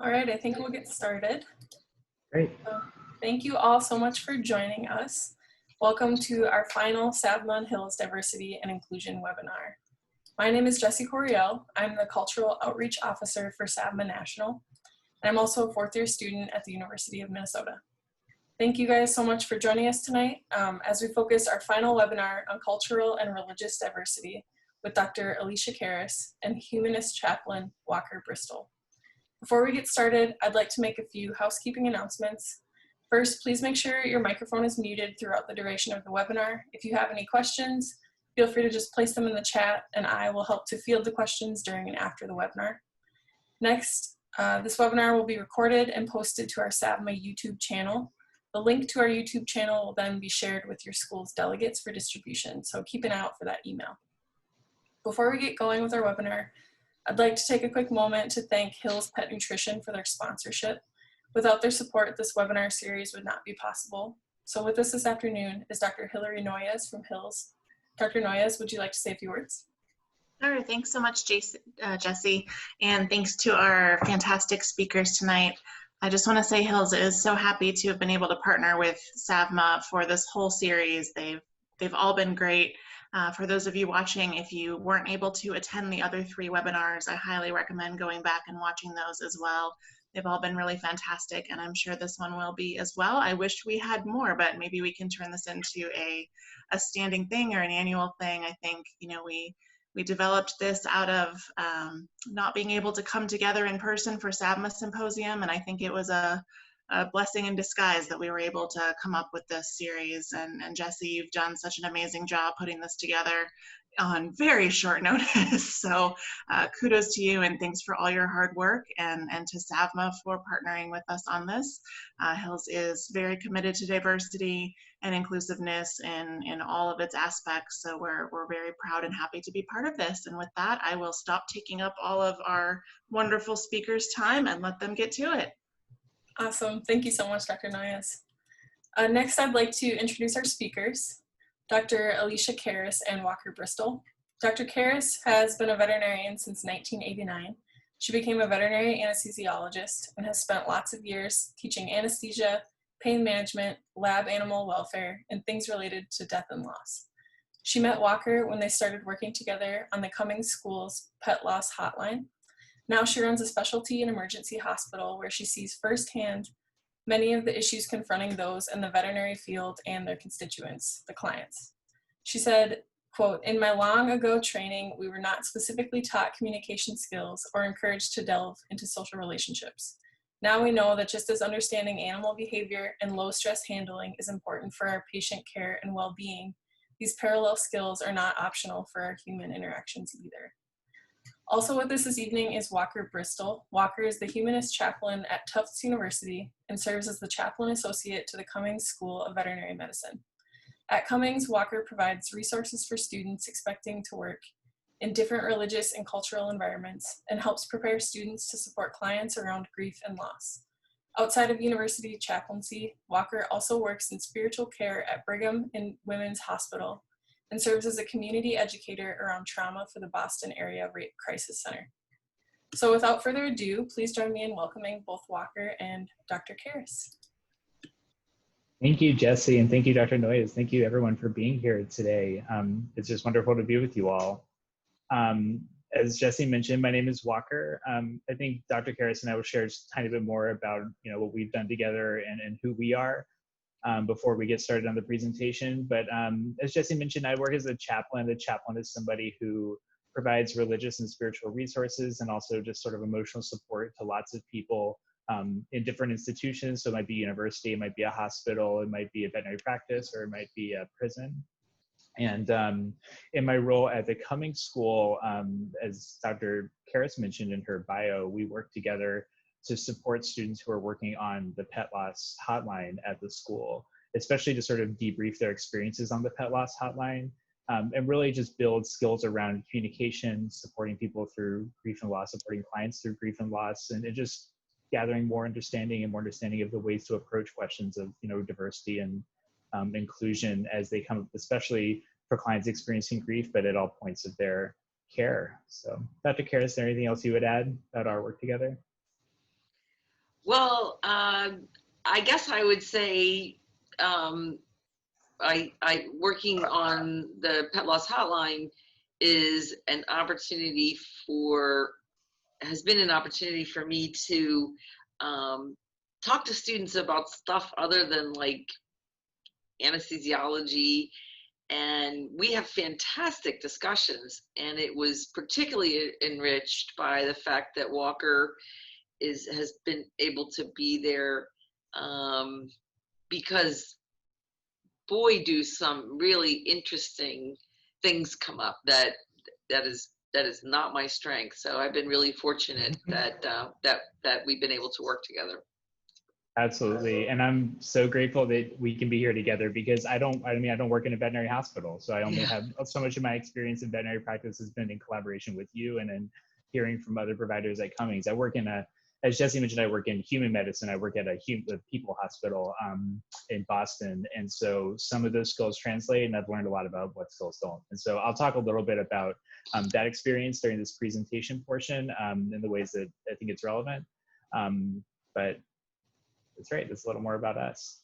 All right, I think we'll get started. Great. So, thank you all so much for joining us. Welcome to our final SAVMA on Hills Diversity and Inclusion webinar. My name is Jessie Coryell. I'm the Cultural Outreach Officer for SAVMA National, and I'm also a fourth-year student at the University of Minnesota. Thank you guys so much for joining us tonight as we focus our final webinar on cultural and religious diversity with Dr. Alicia Karas and Humanist Chaplain Walker Bristol. Before we get started, I'd like to make a few housekeeping announcements. First, please make sure your microphone is muted throughout the duration of the webinar. If you have any questions, feel free to just place them in the chat and I will help to field the questions during and after the webinar. Next, this webinar will be recorded and posted to our SAVMA YouTube channel. The link to our YouTube channel will then be shared with your school's delegates for distribution, so keep an eye out for that email. Before we get going with our webinar, I'd like to take a quick moment to thank Hills Pet Nutrition for their sponsorship. Without their support, this webinar series would not be possible. So with us this afternoon is Dr. Hilary Noyes from Hills. Dr. Noyes, would you like to say a few words? Sure, thanks so much, Jessie, and thanks to our fantastic speakers tonight. I just want to say Hills is so happy to have been able to partner with SAVMA for this whole series. They've all been great. For those of you watching, if you weren't able to attend the other 3 webinars, I highly recommend going back and watching those as well. They've all been really fantastic, and I'm sure this one will be as well. I wish we had more, but maybe we can turn this into a standing thing or an annual thing. I think, you know, we developed this out of not being able to come together in person for SAVMA Symposium, and I think it was a blessing in disguise that we were able to come up with this series. And Jessie, you've done such an amazing job putting this together on very short notice. So kudos to you and thanks for all your hard work, and to SAVMA for partnering with us on this. Hills is very committed to diversity and inclusiveness in all of its aspects. So we're very proud and happy to be part of this. And with that, I will stop taking up all of our wonderful speakers' time and let them get to it. Awesome. Thank you so much, Dr. Noyes. Next, I'd like to introduce our speakers, Dr. Alicia Karas and Walker Bristol. Dr. Karas has been a veterinarian since 1989. She became a veterinary anesthesiologist and has spent lots of years teaching anesthesia, pain management, lab animal welfare, and things related to death and loss. She met Walker when they started working together on the Cumming School's Pet Loss Hotline. Now she runs a specialty and emergency hospital where she sees firsthand many of the issues confronting those in the veterinary field and their constituents, the clients. She said, quote, "In my long ago training, we were not specifically taught communication skills or encouraged to delve into social relationships. Now we know that just as understanding animal behavior and low stress handling is important for our patient care and well-being, these parallel skills are not optional for our human interactions either." Also with us this evening is Walker Bristol. Walker is the Humanist Chaplain at Tufts University and serves as the Chaplain Associate to the Cumming School of Veterinary Medicine. At Cummings, Walker provides resources for students expecting to work in different religious and cultural environments and helps prepare students to support clients around grief and loss. Outside of university chaplaincy, Walker also works in spiritual care at Brigham and Women's Hospital and serves as a community educator around trauma for the Boston Area Rape Crisis Center. So without further ado, please join me in welcoming both Walker and Dr. Karas. Thank you, Jessie, and thank you, Dr. Noyes. Thank you, everyone, for being here today. It's just wonderful to be with you all. As Jessie mentioned, my name is Walker. I think Dr. Karas and I will share just a tiny bit more about what we've done together and who we are before we get started on the presentation. But as Jessie mentioned, I work as a chaplain. The chaplain is somebody who provides religious and spiritual resources and also just sort of emotional support to lots of people in different institutions. So it might be university, it might be a hospital, it might be a veterinary practice, or it might be a prison. And in my role at the Cumming School, as Dr. Karas mentioned in her bio, we work together to support students who are working on the pet loss hotline at the school, especially to sort of debrief their experiences on the pet loss hotline, and really just build skills around communication, supporting people through grief and loss, supporting clients through grief and loss, and just gathering more understanding of the ways to approach questions of diversity and inclusion as they come up, especially for clients experiencing grief, but at all points of their care. So Dr. Karas, is there anything else you would add about our work together? Well, I guess I would say I working on the pet loss hotline is an opportunity has been an opportunity for me to talk to students about stuff other than like anesthesiology, and we have fantastic discussions, and it was particularly enriched by the fact that Walker has been able to be there, because boy, do some really interesting things come up that is not my strength. So I've been really fortunate that we've been able to work together. Absolutely. And I'm so grateful that we can be here together, because I don't work in a veterinary hospital. So I only have so much of my experience in veterinary practice has been in collaboration with you and in hearing from other providers at Cummings. I work as Jessie mentioned, I work in human medicine. I work at a people hospital in Boston. And so some of those skills translate, and I've learned a lot about what skills don't. And so I'll talk a little bit about that experience during this presentation portion in the ways that I think it's relevant. But that's right, that's a little more about us.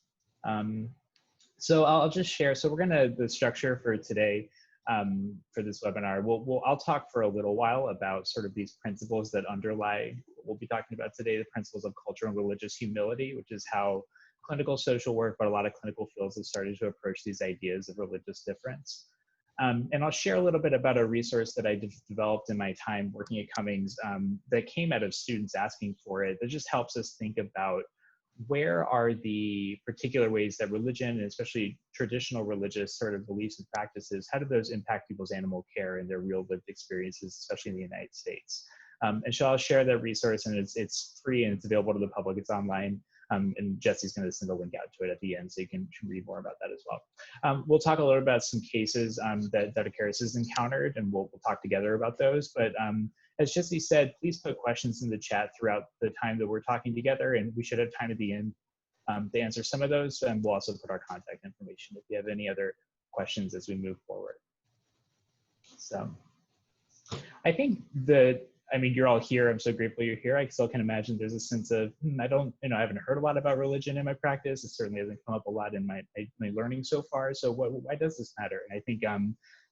So I'll just share, so the structure for today, for this webinar, I'll talk for a little while about sort of these principles that underlie what we'll be talking about today, the principles of cultural and religious humility, which is how clinical social work, but a lot of clinical fields have started to approach these ideas of religious difference. And I'll share a little bit about a resource that I developed in my time working at Cummings that came out of students asking for it, that just helps us think about where are the particular ways that religion, and especially traditional religious sort of beliefs and practices, how do those impact people's animal care and their real lived experiences, especially in the United States? And so I'll share that resource, and it's free and it's available to the public. It's online. And Jessie's going to send a link out to it at the end, so you can read more about that as well. We'll talk a little about some cases that Dr. Karis has encountered, and we'll talk together about those. But as Jessie said, please put questions in the chat throughout the time that we're talking together, and we should have time at the end to answer some of those. And we'll also put our contact information if you have any other questions as we move forward. So I think you're all here. I'm so grateful you're here. I still can imagine there's a sense of, I haven't heard a lot about religion in my practice. It certainly hasn't come up a lot in my learning so far. So why does this matter? And I think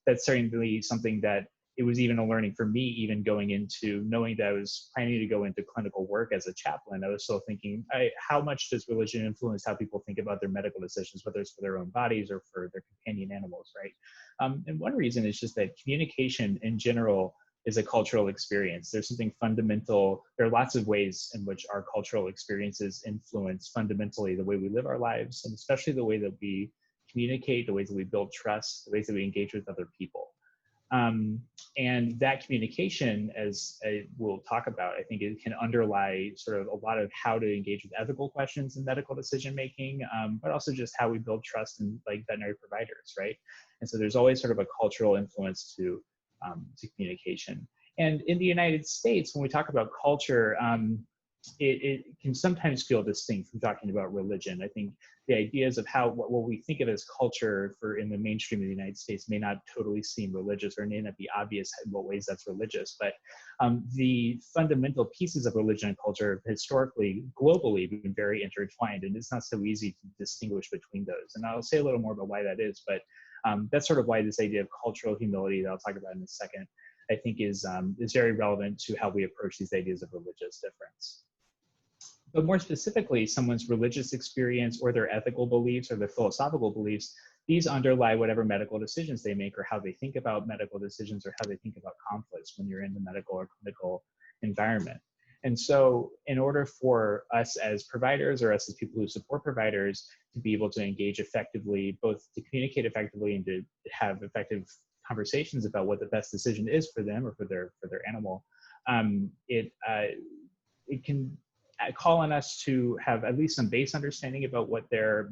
that's certainly something that it was even a learning for me, even going into knowing that I was planning to go into clinical work as a chaplain. I was still thinking, how much does religion influence how people think about their medical decisions, whether it's for their own bodies or for their companion animals, right? And one reason is just that communication in general is a cultural experience. There's something fundamental. There are lots of ways in which our cultural experiences influence fundamentally the way we live our lives, and especially the way that we communicate, the ways that we build trust, the ways that we engage with other people. And that communication, as we'll talk about, I think it can underlie sort of a lot of how to engage with ethical questions in medical decision making, but also just how we build trust in veterinary providers, right? And so there's always sort of a cultural influence to communication. And in the United States, when we talk about culture, it can sometimes feel distinct from talking about religion. I think the ideas of what we think of as culture in the mainstream of the United States may not totally seem religious, or may not be obvious in what ways that's religious, but the fundamental pieces of religion and culture historically, globally, have been very intertwined, and it's not so easy to distinguish between those. And I'll say a little more about why that is, but that's sort of why this idea of cultural humility that I'll talk about in a second, I think is very relevant to how we approach these ideas of religious difference. But more specifically, someone's religious experience or their ethical beliefs or their philosophical beliefs, these underlie whatever medical decisions they make, or how they think about medical decisions, or how they think about conflicts when you're in the medical or clinical environment. And so in order for us as providers, or us as people who support providers, to be able to engage effectively, both to communicate effectively and to have effective conversations about what the best decision is for them or for their animal, it can call on us to have at least some base understanding about what their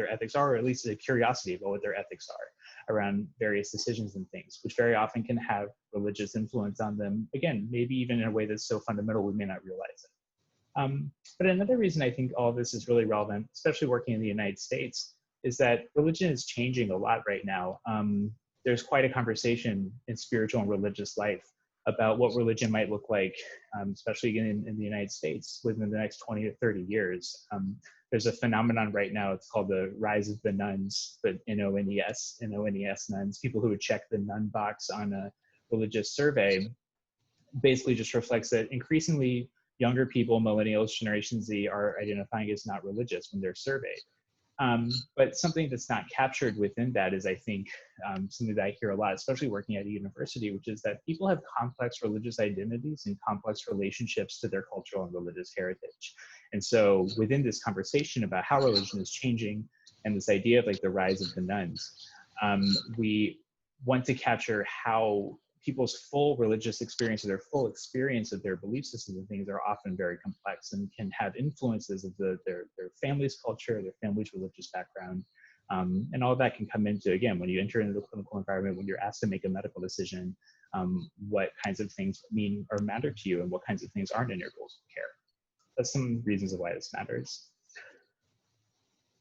ethics are, or at least a curiosity about what their ethics are around various decisions and things, which very often can have religious influence on them. Again, maybe even in a way that's so fundamental we may not realize it. But another reason I think all of this is really relevant, especially working in the United States, is that religion is changing a lot right now. There's quite a conversation in spiritual and religious life about what religion might look like, especially in the United States within the next 20 to 30 years. There's a phenomenon right now, it's called the rise of the nuns, but N-O-N-E-S nuns, people who would check the nun box on a religious survey, basically just reflects that increasingly younger people, millennials, Generation Z, are identifying as not religious when they're surveyed. But something that's not captured within that is, I think, something that I hear a lot, especially working at a university, which is that people have complex religious identities and complex relationships to their cultural and religious heritage. And so within this conversation about how religion is changing and this idea of like the rise of the nuns, we want to capture how people's full religious experience or their full experience of their belief systems and things are often very complex and can have influences of their family's culture, their family's religious background. And all of that can come into, again, when you enter into the clinical environment, when you're asked to make a medical decision, what kinds of things mean or matter to you and what kinds of things aren't in your goals of care. That's some reasons of why this matters.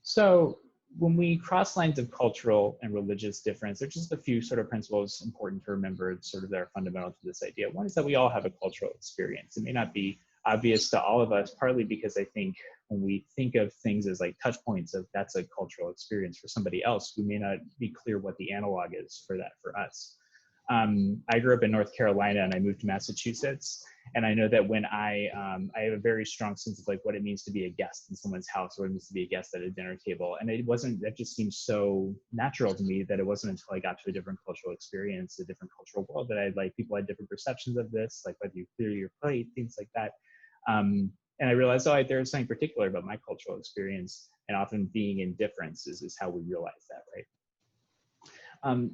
So when we cross lines of cultural and religious difference, there's just a few sort of principles important to remember, sort of that are fundamental to this idea. One is that we all have a cultural experience. It may not be obvious to all of us, partly because I think when we think of things as like touch points of that's a cultural experience for somebody else, we may not be clear what the analog is for that for us. I grew up in North Carolina and I moved to Massachusetts. And I know that when I have a very strong sense of like what it means to be a guest in someone's house, or what it means to be a guest at a dinner table. And that just seems so natural to me that it wasn't until I got to a different cultural experience, a different cultural world, that people had different perceptions of this, like whether you clear your plate, things like that. And I realized, there's something particular about my cultural experience, and often being in difference is how we realize that, right?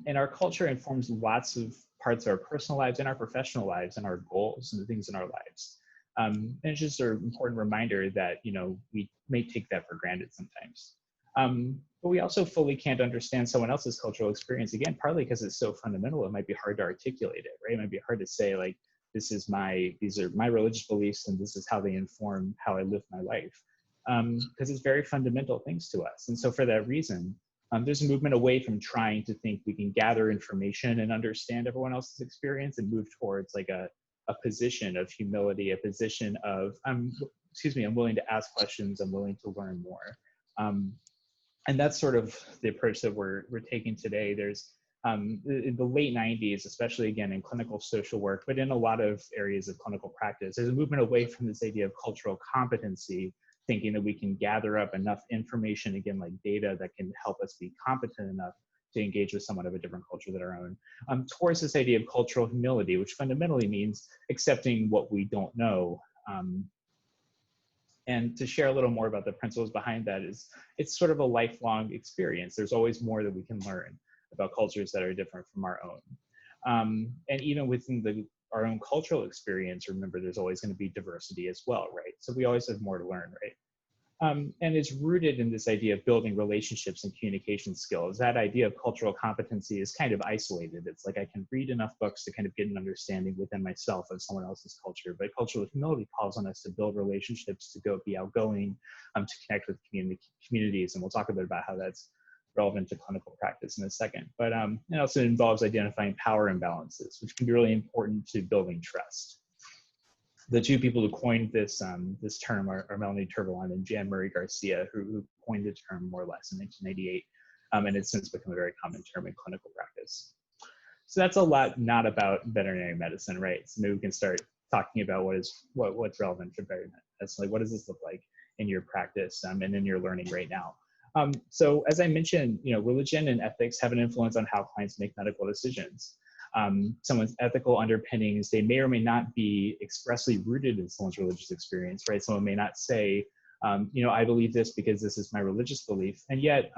And our culture informs lots of parts of our personal lives and our professional lives and our goals and the things in our lives. And it's just an important reminder that, we may take that for granted sometimes. But we also fully can't understand someone else's cultural experience, again, partly because it's so fundamental, it might be hard to articulate it, right? It might be hard to say like, these are my religious beliefs and this is how they inform how I live my life. Because it's very fundamental things to us. And so for that reason, there's a movement away from trying to think we can gather information and understand everyone else's experience and move towards like a position of humility, a position of, I'm willing to ask questions, I'm willing to learn more. And that's sort of the approach that we're taking today. There's, in the late 90s, especially again in clinical social work, but in a lot of areas of clinical practice, there's a movement away from this idea of cultural competency, thinking that we can gather up enough information, again, like data, that can help us be competent enough to engage with someone of a different culture than our own, towards this idea of cultural humility, which fundamentally means accepting what we don't know. And to share a little more about the principles behind that is, it's sort of a lifelong experience. There's always more that we can learn about cultures that are different from our own. And even within our own cultural experience, remember, there's always going to be diversity as well, right? So we always have more to learn, right? And it's rooted in this idea of building relationships and communication skills. That idea of cultural competency is kind of isolated. It's like I can read enough books to kind of get an understanding within myself of someone else's culture, but cultural humility calls on us to build relationships, to be outgoing, to connect with communities. And we'll talk a bit about how that's relevant to clinical practice in a second. But it also involves identifying power imbalances, which can be really important to building trust. The two people who coined this this term are Melanie Turvalon and Jan Murray Garcia, who coined the term more or less in 1998, and it's since become a very common term in clinical practice. So that's a lot not about veterinary medicine, right? So maybe we can start talking about what's relevant for veterinary medicine. Like, what does this look like in your practice and in your learning right now? So as I mentioned, religion and ethics have an influence on how clients make medical decisions. Someone's ethical underpinnings, they may or may not be expressly rooted in someone's religious experience, right? Someone may not say, I believe this because this is my religious belief. And yet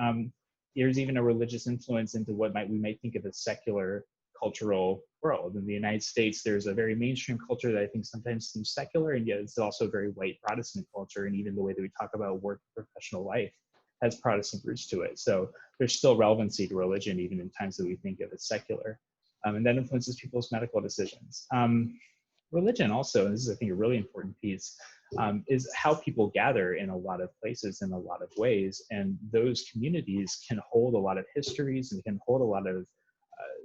there's even a religious influence into what we might think of as secular cultural world. In the United States, there's a very mainstream culture that I think sometimes seems secular, and yet it's also a very white Protestant culture. And even the way that we talk about work and professional life has Protestant roots to it. So there's still relevancy to religion, even in times that we think of as secular. And that influences people's medical decisions. Religion also, and this is, I think, a really important piece, is how people gather in a lot of places in a lot of ways. And those communities can hold a lot of histories and can hold a lot of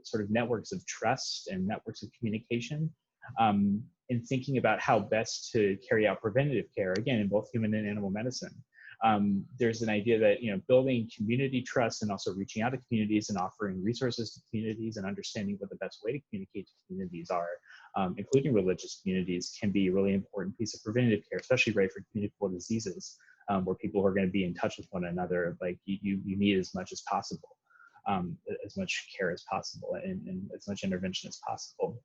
sort of networks of trust and networks of communication. in thinking about how best to carry out preventative care, again, in both human and animal medicine. There's an idea that, building community trust and also reaching out to communities and offering resources to communities and understanding what the best way to communicate to communities are, including religious communities, can be a really important piece of preventative care, especially right for communicable diseases, where people are going to be in touch with one another. Like you need as much as possible, as much care as possible, and as much intervention as possible.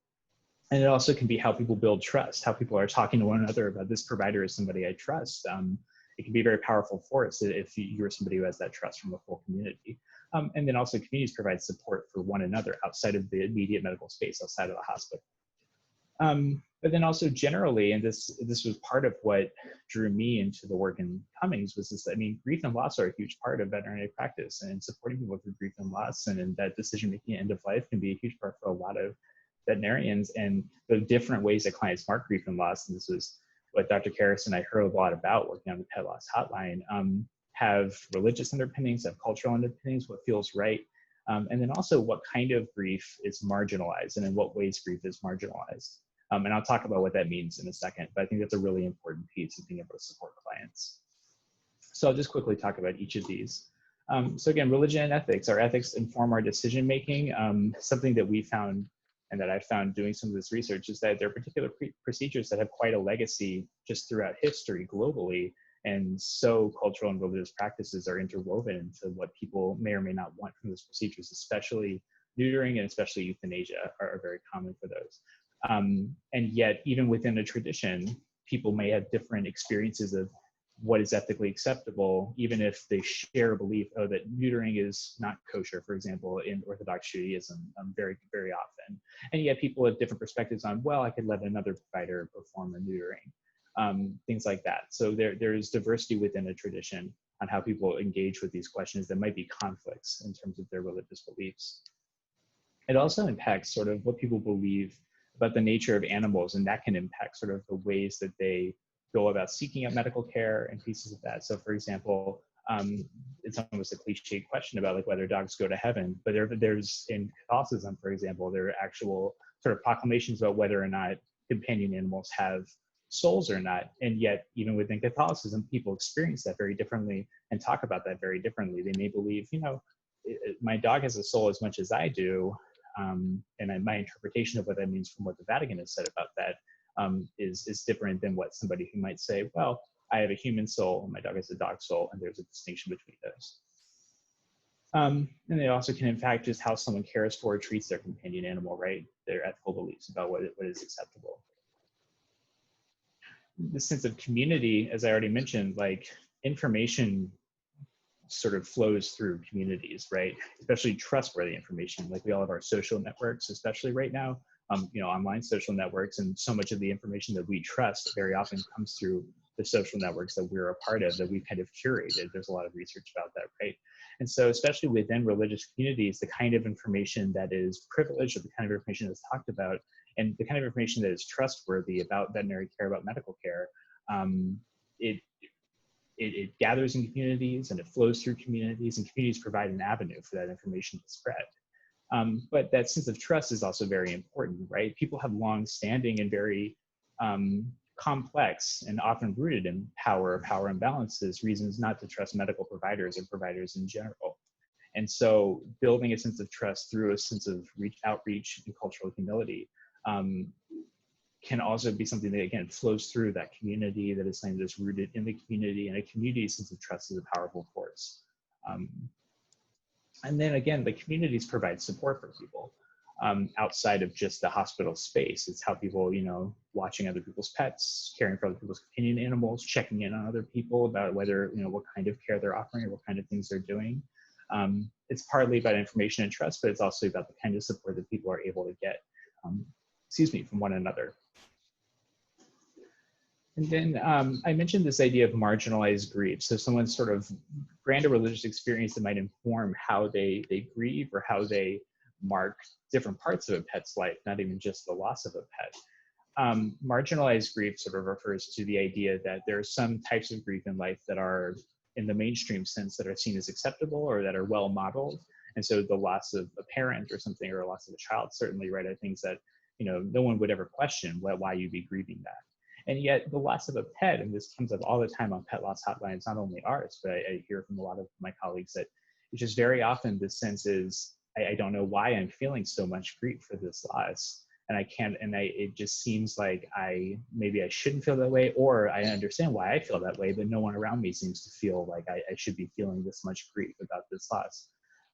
And it also can be how people build trust, how people are talking to one another about this provider is somebody I trust. It can be a very powerful force if you're somebody who has that trust from a full community. And then also communities provide support for one another outside of the immediate medical space, outside of the hospital. But then also generally, and this was part of what drew me into the work in Cummings, was this, grief and loss are a huge part of veterinary practice, and supporting people through grief and loss and that decision-making end of life can be a huge part for a lot of veterinarians, and the different ways that clients mark grief and loss. And this was what Dr. Karis and I heard a lot about working on the Pet Loss Hotline, have religious underpinnings, have cultural underpinnings, what feels right, and then also what kind of grief is marginalized and in what ways grief is marginalized. And I'll talk about what that means in a second, but I think that's a really important piece of being able to support clients. So I'll just quickly talk about each of these. So again, religion and ethics. Our ethics inform our decision-making. Something that we found and that I found doing some of this research is that there are particular procedures that have quite a legacy just throughout history globally. And so cultural and religious practices are interwoven into what people may or may not want from those procedures, especially neutering and especially euthanasia are very common for those. And yet, even within a tradition, people may have different experiences of what is ethically acceptable, even if they share a belief, that neutering is not kosher, for example, in Orthodox Judaism, very, very often. And yet people have different perspectives on, well, I could let another provider perform a neutering, things like that. So there's diversity within a tradition on how people engage with these questions that might be conflicts in terms of their religious beliefs. It also impacts sort of what people believe about the nature of animals, and that can impact sort of the ways that they go about seeking out medical care and pieces of that. So for example, it's almost a cliche question about like whether dogs go to heaven, but there's in Catholicism, for example, there are actual sort of proclamations about whether or not companion animals have souls or not. And yet, even within Catholicism, people experience that very differently and talk about that very differently. They may believe, my dog has a soul as much as I do. And my interpretation of what that means from what the Vatican has said about that is different than what somebody who might say, well, I have a human soul and my dog has a dog soul, and there's a distinction between those. And they also can impact just how someone cares for or treats their companion animal, right? Their ethical beliefs about what is acceptable. The sense of community, as I already mentioned, like information sort of flows through communities, right? Especially trustworthy information. Like we all have our social networks, especially right now, online social networks, and so much of the information that we trust very often comes through the social networks that we're a part of, that we've kind of curated. There's a lot of research about that, right? And so especially within religious communities, the kind of information that is privileged, or the kind of information that's talked about, and the kind of information that is trustworthy about veterinary care, about medical care, it gathers in communities and it flows through communities, and communities provide an avenue for that information to spread. But that sense of trust is also very important, right? People have long-standing and very complex and often rooted in power imbalances, reasons not to trust medical providers or providers in general. And so building a sense of trust through a sense of outreach and cultural humility can also be something that, again, flows through that community, that is something that's rooted in the community, and a community sense of trust is a powerful force. And then again, the communities provide support for people outside of just the hospital space. It's how people, watching other people's pets, caring for other people's companion animals, checking in on other people about whether, what kind of care they're offering or what kind of things they're doing. It's partly about information and trust, but it's also about the kind of support that people are able to get, from one another. And then I mentioned this idea of marginalized grief. So someone's sort of brand or religious experience that might inform how they grieve or how they mark different parts of a pet's life, not even just the loss of a pet. Marginalized grief sort of refers to the idea that there are some types of grief in life that are, in the mainstream sense, that are seen as acceptable or that are well modeled. And so the loss of a parent or something, or a loss of a child, certainly, right, are things that no one would ever question why you'd be grieving that. And yet the loss of a pet, and this comes up all the time on pet loss hotlines, not only ours, but I hear from a lot of my colleagues that it's just very often the sense is, I don't know why I'm feeling so much grief for this loss. And I can't, it just seems like maybe I shouldn't feel that way, or I understand why I feel that way, but no one around me seems to feel like I should be feeling this much grief about this loss.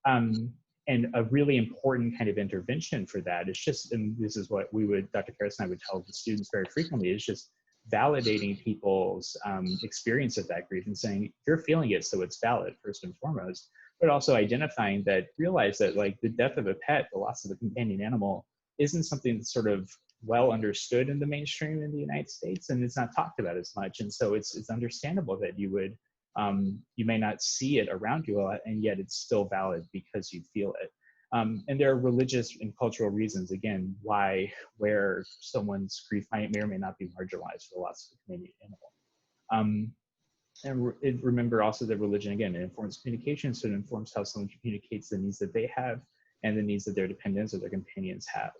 And a really important kind of intervention for that is just, and this is what Dr. Karis and I would tell the students very frequently, is just validating people's experience of that grief and saying, you're feeling it, so it's valid, first and foremost, but also identifying that, realize that like the death of a pet, the loss of a companion animal, isn't something that's sort of well understood in the mainstream in the United States, and it's not talked about as much. And so it's understandable that you would, you may not see it around you a lot, and yet it's still valid because you feel it. And there are religious and cultural reasons, again, where someone's grief may or may not be marginalized for the loss of a companion animal. And remember also that religion, again, it informs communication, so it informs how someone communicates the needs that they have and the needs that their dependents or their companions have.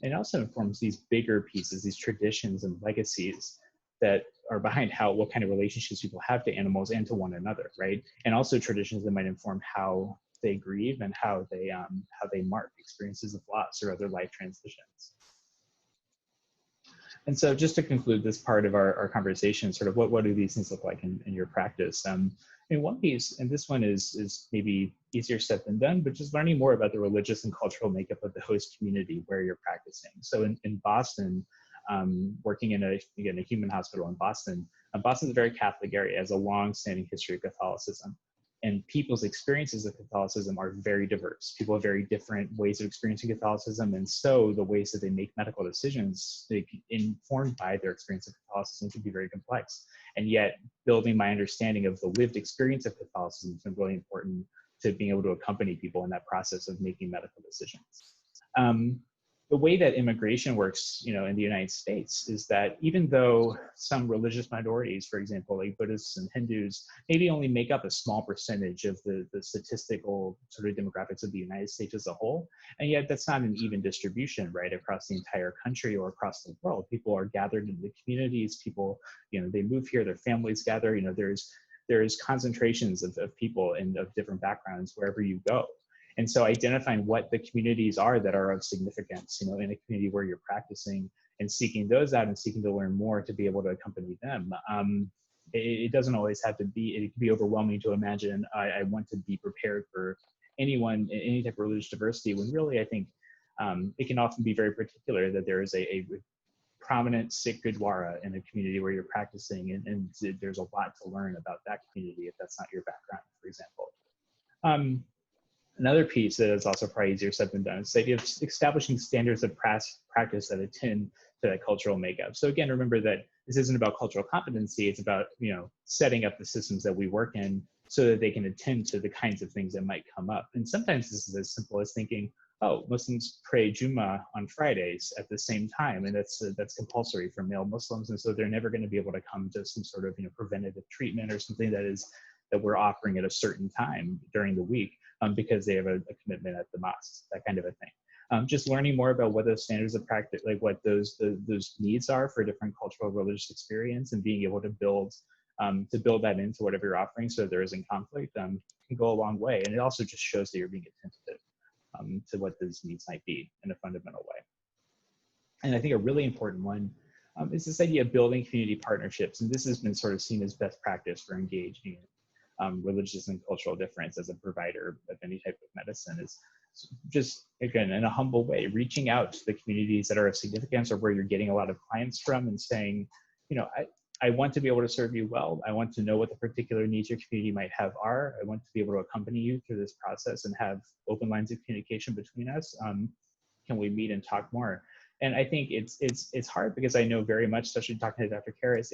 It also informs these bigger pieces, these traditions and legacies that are behind what kind of relationships people have to animals and to one another, right? And also traditions that might inform how they grieve and how they mark experiences of loss or other life transitions. And so just to conclude this part of our conversation, sort of what do these things look like in your practice? In one piece, and this one is maybe easier said than done, but just learning more about the religious and cultural makeup of the host community where you're practicing. So in Boston, working in a human hospital in Boston, Boston's a very Catholic area, has a long-standing history of Catholicism. And people's experiences of Catholicism are very diverse. People have very different ways of experiencing Catholicism, and so the ways that they make medical decisions, informed by their experience of Catholicism, can be very complex. And yet, building my understanding of the lived experience of Catholicism has been really important to being able to accompany people in that process of making medical decisions. The way that immigration works, in the United States is that even though some religious minorities, for example, like Buddhists and Hindus, maybe only make up a small percentage of the statistical sort of demographics of the United States as a whole, and yet that's not an even distribution, right, across the entire country or across the world. People are gathered in the communities, people, they move here, their families gather, there's concentrations of people and of different backgrounds wherever you go. And so identifying what the communities are that are of significance, in a community where you're practicing, and seeking those out and seeking to learn more to be able to accompany them. It doesn't always have to be, it can be overwhelming to imagine, I want to be prepared for anyone, any type of religious diversity, when really I think it can often be very particular that there is a prominent Sikh Gurdwara in a community where you're practicing, and there's a lot to learn about that community if that's not your background, for example. Another piece that is also probably easier said than done is the idea of establishing standards of practice that attend to that cultural makeup. So again, remember that this isn't about cultural competency, it's about, setting up the systems that we work in so that they can attend to the kinds of things that might come up. And sometimes this is as simple as thinking, oh, Muslims pray Jummah on Fridays at the same time, and that's compulsory for male Muslims, and so they're never going to be able to come to some sort of preventative treatment or something that we're offering at a certain time during the week. Because they have a commitment at the mosques, that kind of a thing. Just learning more about what those standards of practice, like what those needs are for different cultural religious experience, and being able to build that into whatever you're offering so there isn't conflict, can go a long way. And it also just shows that you're being attentive to what those needs might be in a fundamental way. And I think a really important one is this idea of building community partnerships. And this has been sort of seen as best practice for engaging religious and cultural difference as a provider of any type of medicine, is just, again, in a humble way, reaching out to the communities that are of significance or where you're getting a lot of clients from and saying, I want to be able to serve you well. I want to know what the particular needs your community might have are. I want to be able to accompany you through this process and have open lines of communication between us. Can we meet and talk more? And I think it's hard because I know very much, especially talking to Dr. Karis,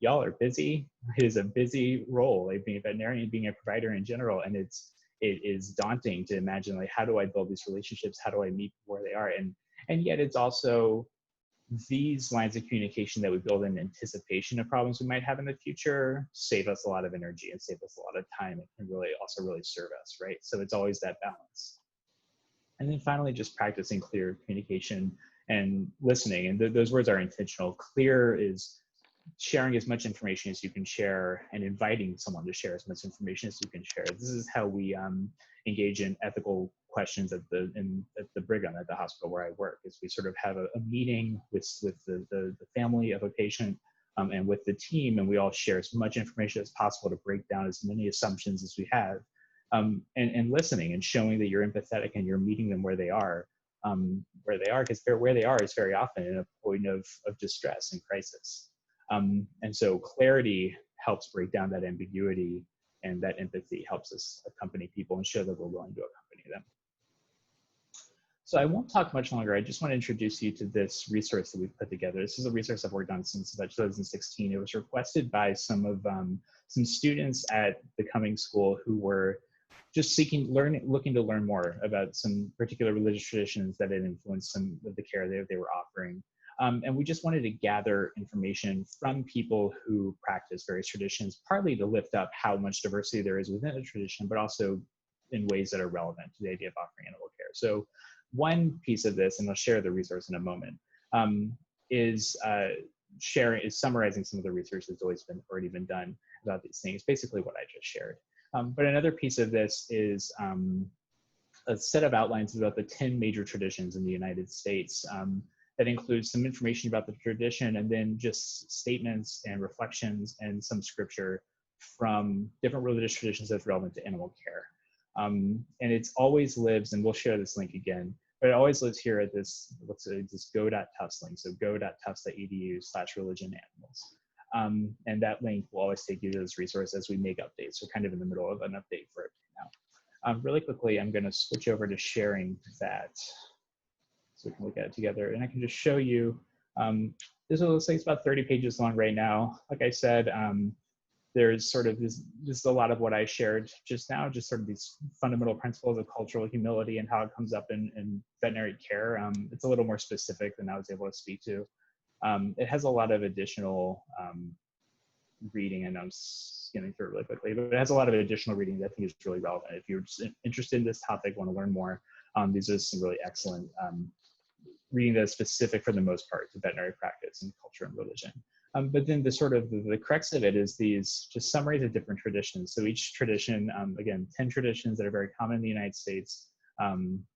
y'all are busy. It is a busy role, like being a veterinarian, being a provider in general, and it is daunting to imagine, like, how do I build these relationships? How do I meet where they are? And yet it's also these lines of communication that we build in anticipation of problems we might have in the future save us a lot of energy and save us a lot of time. It can really serve us, right? So it's always that balance. And then finally, just practicing clear communication and listening. And those words are intentional. Clear is sharing as much information as you can share and inviting someone to share as much information as you can share. This is how we engage in ethical questions at the Brigham, at the hospital where I work, is we sort of have a meeting with the family of a patient and with the team, and we all share as much information as possible to break down as many assumptions as we have, and listening and showing that you're empathetic and you're meeting them where they are, because where they are is very often in a point of distress and crisis. And so clarity helps break down that ambiguity, and that empathy helps us accompany people and show that we're willing to accompany them. So I won't talk much longer. I just want to introduce you to this resource that we've put together. This is a resource I've worked on since about 2016. It was requested by some students at the Cumming school who were just looking to learn more about some particular religious traditions that had influenced some of the care they were offering. And we just wanted to gather information from people who practice various traditions, partly to lift up how much diversity there is within a tradition, but also in ways that are relevant to the idea of offering animal care. So one piece of this, and I'll share the resource in a moment, is summarizing some of the research that's already been done about these things, basically what I just shared. But another piece of this is a set of outlines about the 10 major traditions in the United States that includes some information about the tradition, and then just statements and reflections and some scripture from different religious traditions that's relevant to animal care. And it always lives, and we'll share this link again, but it always lives here at this go.tufts link, so go.tufts.edu/religion-animals. And that link will always take you to this resource as we make updates. We're kind of in the middle of an update for it now. Really quickly, I'm going to switch over to sharing that so we can look at it together. And I can just show you, this looks like it's about 30 pages long right now. Like I said, there's sort of this is a lot of what I shared just now, just sort of these fundamental principles of cultural humility and how it comes up in veterinary care. It's a little more specific than I was able to speak to. It has a lot of additional reading, and I'm skimming through it really quickly, but it has a lot of additional reading that I think is really relevant. If you're just interested in this topic, want to learn more, these are some really excellent reading that is specific for the most part to veterinary practice and culture and religion. But then the crux of it is these just summaries of different traditions. So each tradition, again, 10 traditions that are very common in the United States,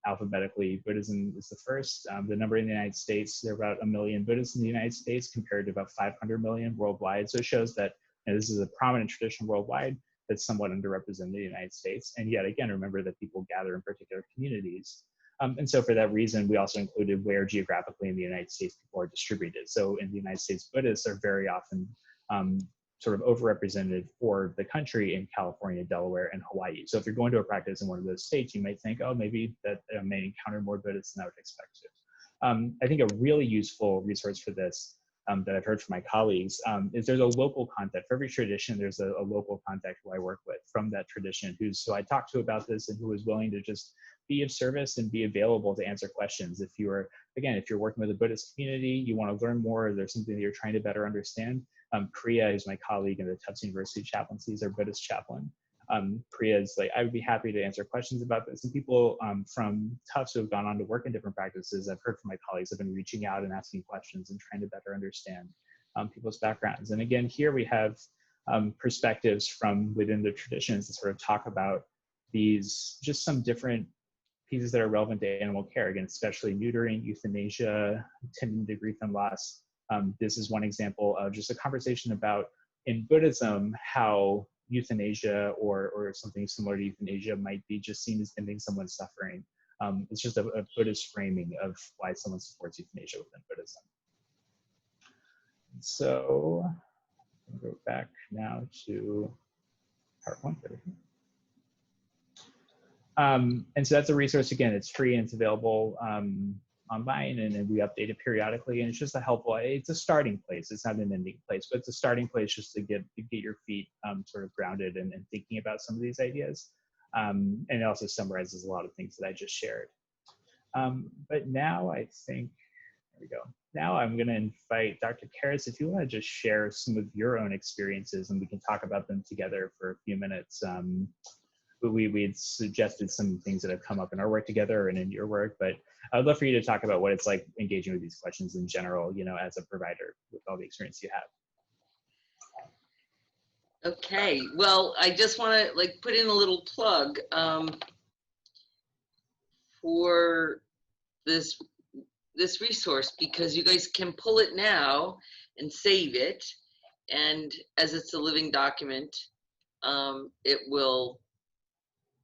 alphabetically. Buddhism is the first. The number in the United States, there are about 1 million Buddhists in the United States compared to about 500 million worldwide. So it shows that this is a prominent tradition worldwide that's somewhat underrepresented in the United States. And yet again, remember that people gather in particular communities. And so for that reason, we also included where geographically in the United States people are distributed. So in the United States, Buddhists are very often sort of overrepresented for the country in California, Delaware, and Hawaii. So if you're going to a practice in one of those states, you might think, oh, maybe that I may encounter more Buddhists than I would expect to. I think a really useful resource for this that I've heard from my colleagues is there's a local contact. For every tradition, there's a local contact who I work with from that tradition who I talked to about this and who is willing to just be of service and be available to answer questions. If you're working with a Buddhist community, you want to learn more, or there's something that you're trying to better understand, Priya is my colleague in the Tufts University Chaplaincy, is our Buddhist chaplain. Priya is like, I would be happy to answer questions about this. And people from Tufts who have gone on to work in different practices, I've heard from my colleagues, have been reaching out and asking questions and trying to better understand people's backgrounds. And again, here we have perspectives from within the traditions to sort of talk about these, just some different pieces that are relevant to animal care, again, especially neutering, euthanasia, tending to grief and loss. This is one example of just a conversation about, in Buddhism, how euthanasia or something similar to euthanasia might be just seen as ending someone's suffering. It's just a Buddhist framing of why someone supports euthanasia within Buddhism. So I'll go back now to PowerPoint. And so that's a resource, again, it's free and it's available online, and we update it periodically, and it's just it's a starting place. It's not an ending place, but it's a starting place just to get your feet sort of grounded and thinking about some of these ideas. And it also summarizes a lot of things that I just shared. But now I think, there we go. Now I'm going to invite Dr. Karis, if you want to just share some of your own experiences and we can talk about them together for a few minutes. we had suggested some things that have come up in our work together and in your work, but I would love for you to talk about what it's like engaging with these questions in general, you know, as a provider with all the experience you have. Okay, well, I just want to like put in a little plug for this resource, because you guys can pull it now and save it, and as it's a living document, it will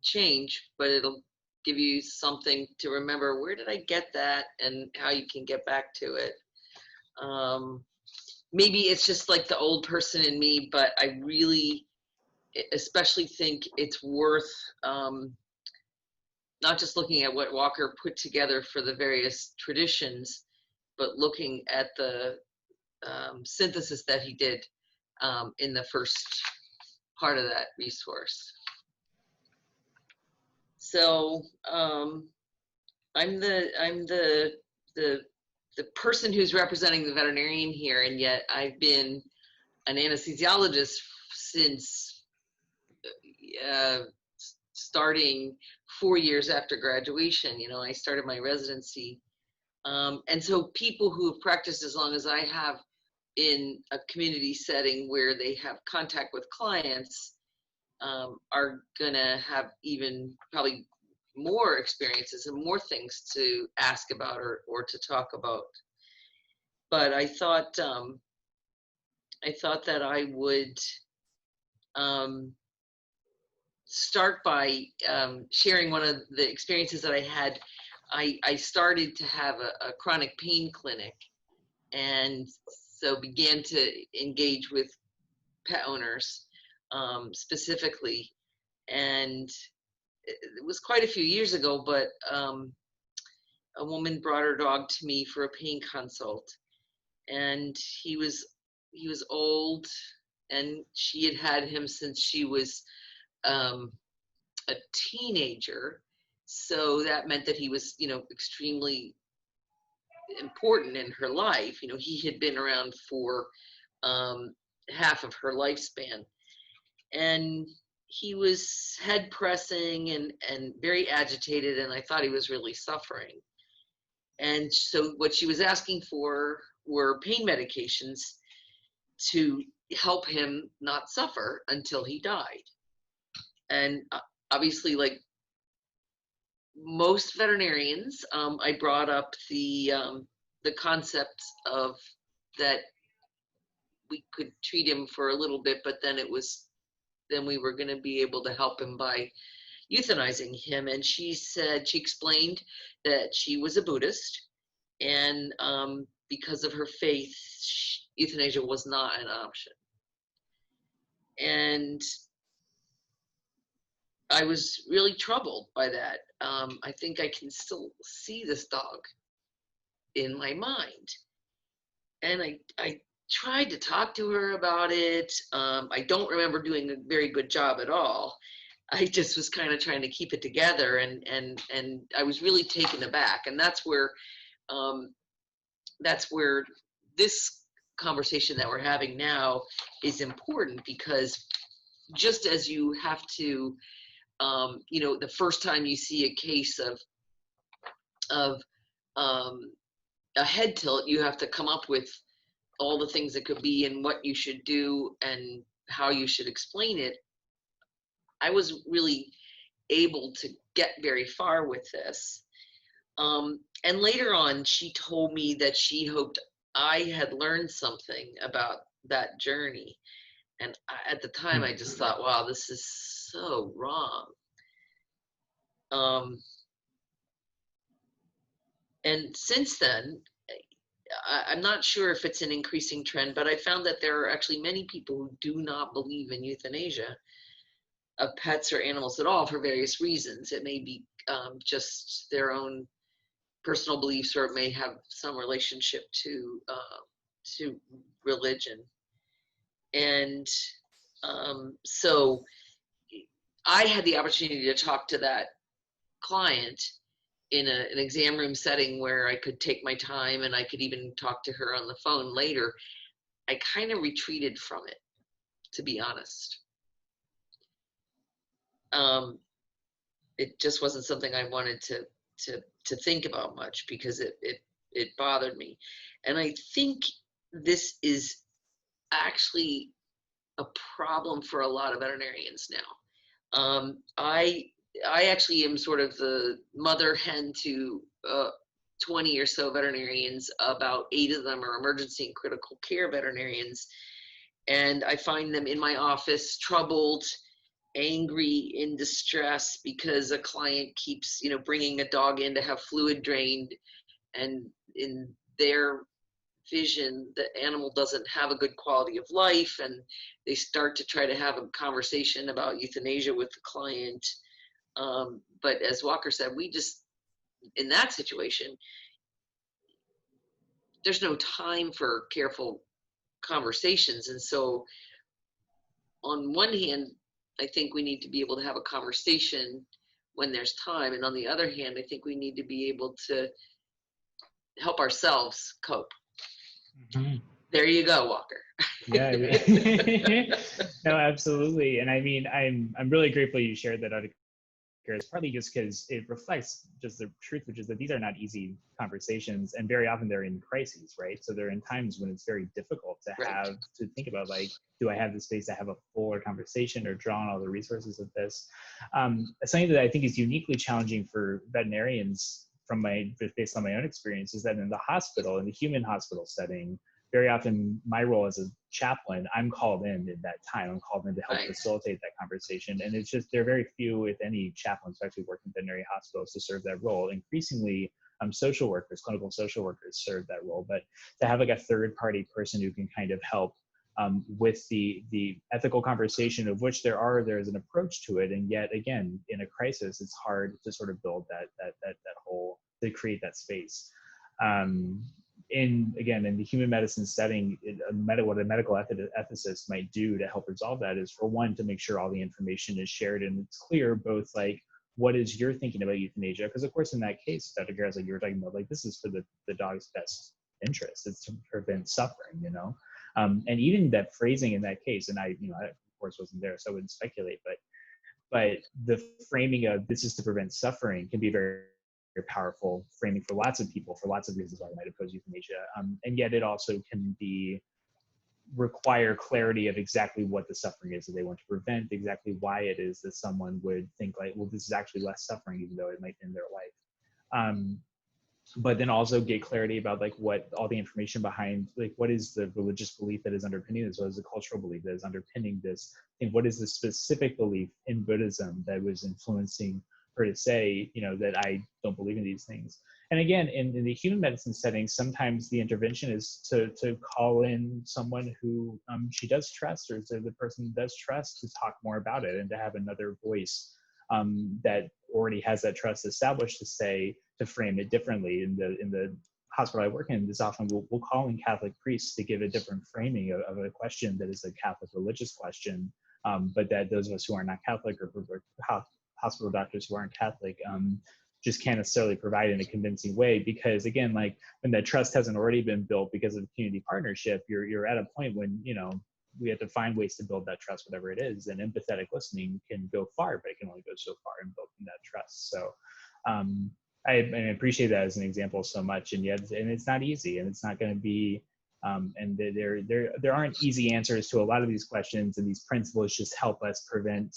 change, but it'll give you something to remember. Where did I get that, and how you can get back to it. Maybe it's just like the old person in me, but I really especially think it's worth not just looking at what Walker put together for the various traditions, but looking at the synthesis that he did in the first part of that resource. So I'm the person who's representing the veterinarian here, and yet I've been an anesthesiologist since starting 4 years after graduation. You know, I started my residency. And so people who have practiced as long as I have in a community setting where they have contact with clients are gonna have even probably more experiences and more things to ask about or to talk about. But I thought that I would start by sharing one of the experiences that I had. I started to have a chronic pain clinic, and so began to engage with pet owners specifically. And it was quite a few years ago, but a woman brought her dog to me for a pain consult, and he was old, and she had had him since she was a teenager. So that meant that he was, you know, extremely important in her life. You know, he had been around for half of her lifespan, and he was head pressing and very agitated, and I thought he was really suffering. And so what she was asking for were pain medications to help him not suffer until he died. And obviously, like most veterinarians, I brought up the concept of that we could treat him for a little bit, but then we were going to be able to help him by euthanizing him. And she explained that she was a Buddhist, and because of her faith, euthanasia was not an option. And I was really troubled by that. I think I can still see this dog in my mind. And I tried to talk to her about it. I don't remember doing a very good job at all. I just was kind of trying to keep it together, and I was really taken aback. And that's where this conversation that we're having now is important, because just as you have to, you know, the first time you see a case of a head tilt, you have to come up with all the things it could be and what you should do and how you should explain it. I was really able to get very far with this. And later on, she told me that she hoped I had learned something about that journey. And at the time, I just thought, wow, this is so wrong. And since then, I'm not sure if it's an increasing trend, but I found that there are actually many people who do not believe in euthanasia of pets or animals at all for various reasons. It may be just their own personal beliefs, or it may have some relationship to religion. And so I had the opportunity to talk to that client in an exam room setting where I could take my time, and I could even talk to her on the phone later. I kind of retreated from it, to be honest. it just wasn't something I wanted to think about much, because it bothered me. And I think this is actually a problem for a lot of veterinarians now. I actually am sort of the mother hen to 20 or so veterinarians. About 8 of them are emergency and critical care veterinarians. And I find them in my office troubled, angry, in distress, because a client keeps, bringing a dog in to have fluid drained, and in their vision, the animal doesn't have a good quality of life, and they start to try to have a conversation about euthanasia with the client. But as Walker said, in that situation, there's no time for careful conversations. And so on one hand, I think we need to be able to have a conversation when there's time. And on the other hand, I think we need to be able to help ourselves cope. Mm-hmm. There you go, Walker. Yeah. No, absolutely. And I mean, I'm really grateful you shared that out of Karis, partly just because it reflects just the truth, which is that these are not easy conversations, and very often they're in crises, right? So they're in times when it's very difficult to have to think about, like, do I have the space to have a fuller conversation or draw on all the resources of this? Something that I think is uniquely challenging for veterinarians based on my own experience is that in the hospital, in the human hospital setting, very often my role as a chaplain, I'm called in at that time. I'm called in to help facilitate that conversation. And it's just, there are very few, if any, chaplains who actually work in veterinary hospitals to serve that role. Increasingly, social workers, clinical social workers serve that role. But to have like a third party person who can kind of help with the ethical conversation, of which there's an approach to it. And yet again, in a crisis, it's hard to sort of build that whole, to create that space. In the human medicine setting, what a medical ethicist might do to help resolve that is, for one, to make sure all the information is shared and it's clear, both like, what is your thinking about euthanasia? Because of course, in that case, Dr. Karas, like you were talking about, like, this is for the dog's best interest. It's to prevent suffering, and even that phrasing in that case, and I of course wasn't there, so I wouldn't speculate, but the framing of this is to prevent suffering can be very powerful framing for lots of people, for lots of reasons why they might oppose euthanasia. And yet it also can require clarity of exactly what the suffering is that they want to prevent, exactly why it is that someone would think like, well, this is actually less suffering, even though it might end their life. But then also get clarity about like what all the information behind, like, what is the religious belief that is underpinning this? What is the cultural belief that is underpinning this? And what is the specific belief in Buddhism that was influencing her to say, that I don't believe in these things? And again, in the human medicine setting, sometimes the intervention is to call in someone who she does trust, or so the person does trust, to talk more about it and to have another voice that already has that trust established to frame it differently. In the hospital I work in, this often we'll call in Catholic priests to give a different framing of a question that is a Catholic religious question, but that those of us who are not Catholic, or hospital doctors who aren't Catholic, just can't necessarily provide in a convincing way, because again, like, when that trust hasn't already been built because of community partnership, you're at a point when, we have to find ways to build that trust, whatever it is, and empathetic listening can go far, but it can only go so far in building that trust. So I appreciate that as an example so much, and it's not easy, and it's not going to be, and there aren't easy answers to a lot of these questions, and these principles just help us prevent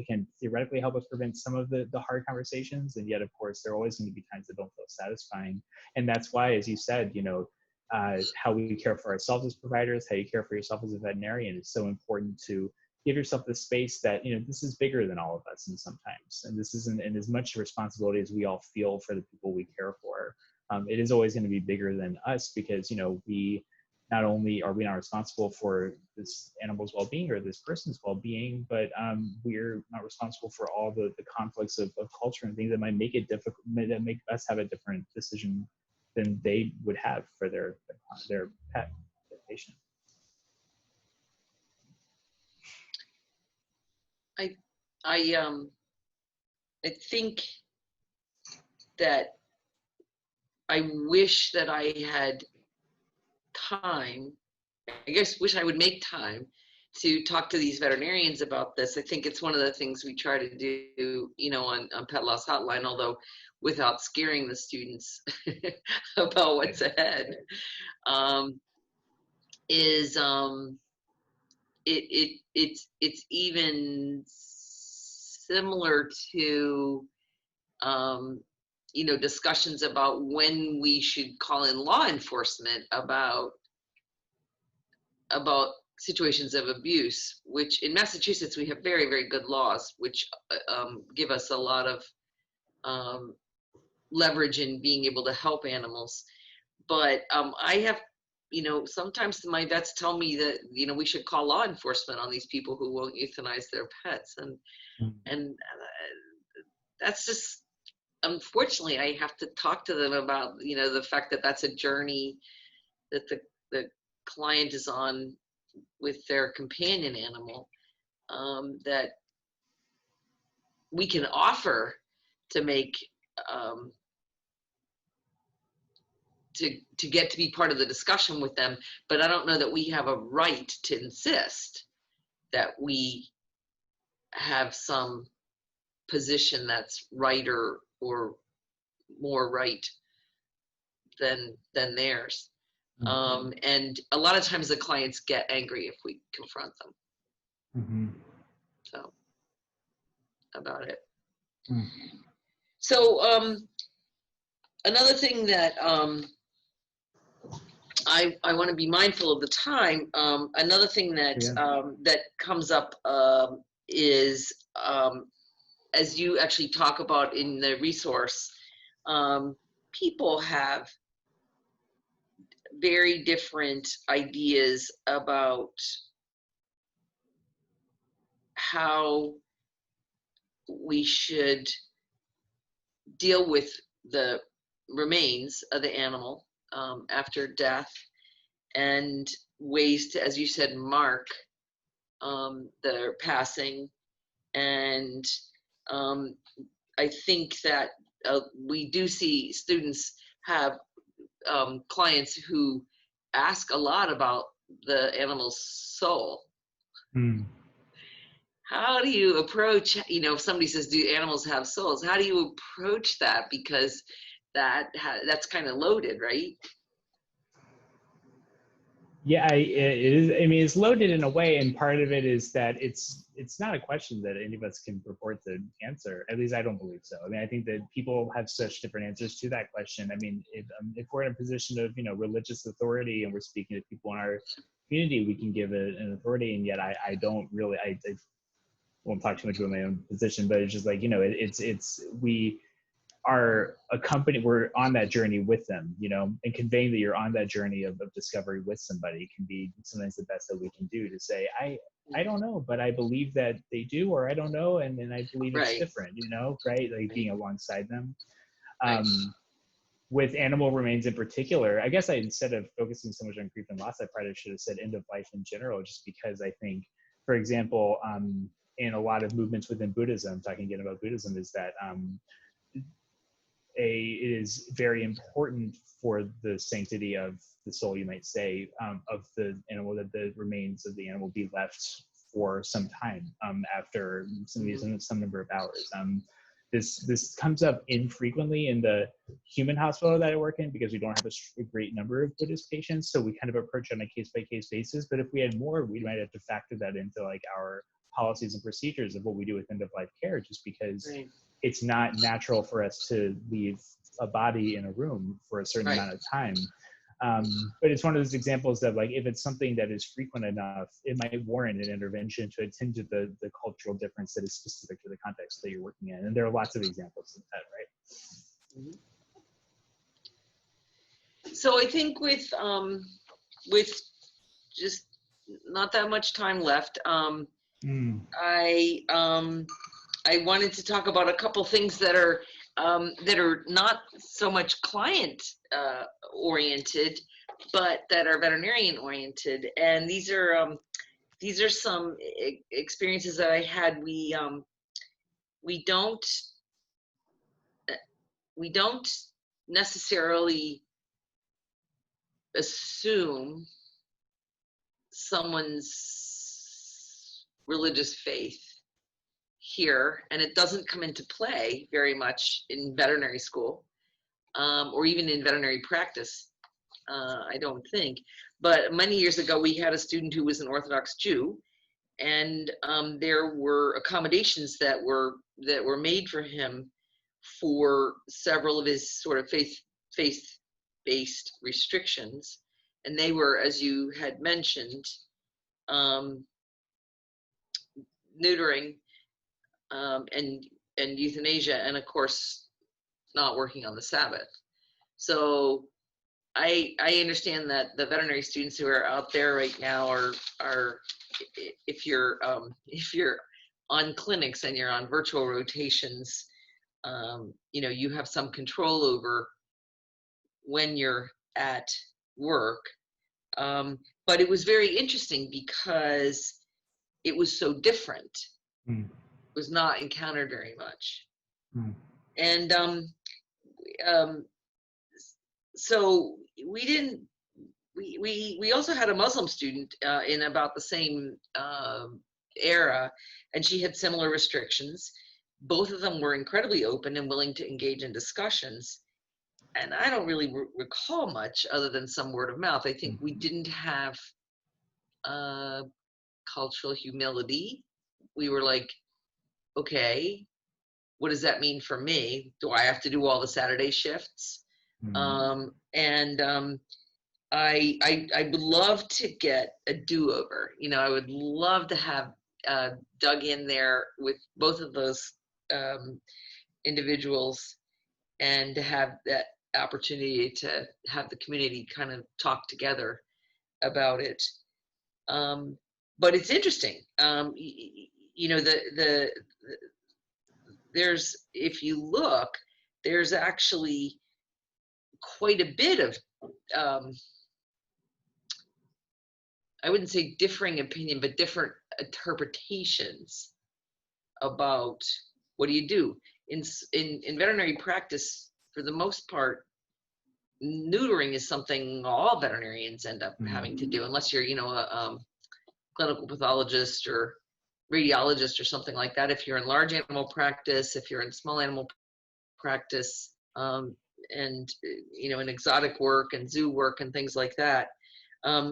can theoretically help us prevent some of the hard conversations. And yet, of course, there are always going to be times that don't feel satisfying. And that's why, as you said, how we care for ourselves as providers, how you care for yourself as a veterinarian, is so important to give yourself the space that, this is bigger than all of us, and sometimes, and this isn't, and as much responsibility as we all feel for the people we care for, it is always going to be bigger than us, because, we not only are we not responsible for this animal's well-being or this person's well-being, but we're not responsible for all the conflicts of culture and things that might make it difficult, that make us have a different decision than they would have for their pet, their patient. I think that I wish that I had time, wish I would make time to talk to these veterinarians about this. I think it's one of the things we try to do, you know, on Pet Loss Hotline, although without scaring the students about what's ahead, it's even similar to you know, discussions about when we should call in law enforcement about situations of abuse, which in Massachusetts we have very, very good laws which give us a lot of leverage in being able to help animals. But I have, you know, sometimes my vets tell me that, you know, we should call law enforcement on these people who won't euthanize their pets, and that's just, unfortunately, I have to talk to them about, you know, the fact that that's a journey that the client is on with their companion animal, that we can offer to make to get to be part of the discussion with them, but I don't know that we have a right to insist that we have some position that's righter or more right than theirs. Mm-hmm. And a lot of times the clients get angry if we confront them. Mm-hmm. So about it. Mm. So another thing that I want to be mindful of the time. Another thing that that comes up is, as you actually talk about in the resource, people have very different ideas about how we should deal with the remains of the animal after death, and ways to, as you said, mark their passing. And I think that we do see students have clients who ask a lot about the animal's soul. Mm. How do you approach, you know, if somebody says, do animals have souls? How do you approach that? Because that's kind of loaded, right? Yeah, it is. I mean, it's loaded in a way, and part of it is that it's not a question that any of us can purport to answer. At least I don't believe so. I mean, I think that people have such different answers to that question. I mean, if we're in a position of, you know, religious authority and we're speaking to people in our community, we can give an authority, and yet I don't really, I won't talk too much about my own position, but it's just like, you know, we are a company, we're on that journey with them, you know, and conveying that you're on that journey of discovery with somebody can be sometimes the best that we can do, to say, I don't know, but I believe that they do, or I don't know, and then I believe it's different, you know, right? Like being alongside them. With animal remains in particular, I guess instead of focusing so much on grief and loss, I probably should have said end of life in general, just because I think, for example, in a lot of movements within Buddhism, talking again about Buddhism, is that it is very important for the sanctity of the soul, you might say, of the animal, that the remains of the animal be left for some time after some number of hours. This comes up infrequently in the human hospital that I work in, because we don't have a great number of Buddhist patients, so we kind of approach on a case-by-case basis. But if we had more, we might have to factor that into like our policies and procedures of what we do with end-of-life care, just because it's not natural for us to leave a body in a room for a certain amount of time. But it's one of those examples that, like, if it's something that is frequent enough, it might warrant an intervention to attend to the cultural difference that is specific to the context that you're working in. And there are lots of examples of that, right? So I think with just not that much time left, I wanted to talk about a couple things that are not so much client oriented, but that are veterinarian oriented. And these are some experiences that I had. We don't necessarily assume someone's religious faith here, and it doesn't come into play very much in veterinary school, or even in veterinary practice, I don't think. But many years ago, we had a student who was an Orthodox Jew, and there were accommodations that were made for him for several of his sort of faith-based restrictions, and they were, as you had mentioned, neutering and euthanasia, and of course not working on the Sabbath. So I understand that the veterinary students who are out there right now are if you're on clinics and you're on virtual rotations, you know, you have some control over when you're at work. But it was very interesting because it was so different. It was not encountered very much. And so we also had a Muslim student in about the same era, and she had similar restrictions. Both of them were incredibly open and willing to engage in discussions. And I don't really recall much other than some word of mouth. I think we didn't have cultural humility. We were like, okay, what does that mean for me? Do I have to do all the Saturday shifts? I would love to get a do-over. You know, I would love to have dug in there with both of those individuals and to have that opportunity to have the community kind of talk together about it. But it's interesting. You know, there's, if you look, there's actually quite a bit of, I wouldn't say differing opinion, but different interpretations about what do you do. In veterinary practice, for the most part, neutering is something all veterinarians end up having to do, unless you're, you know, a clinical pathologist or radiologist or something like that. If you're in large animal practice, if you're in small animal practice, and, you know, in exotic work and zoo work and things like that.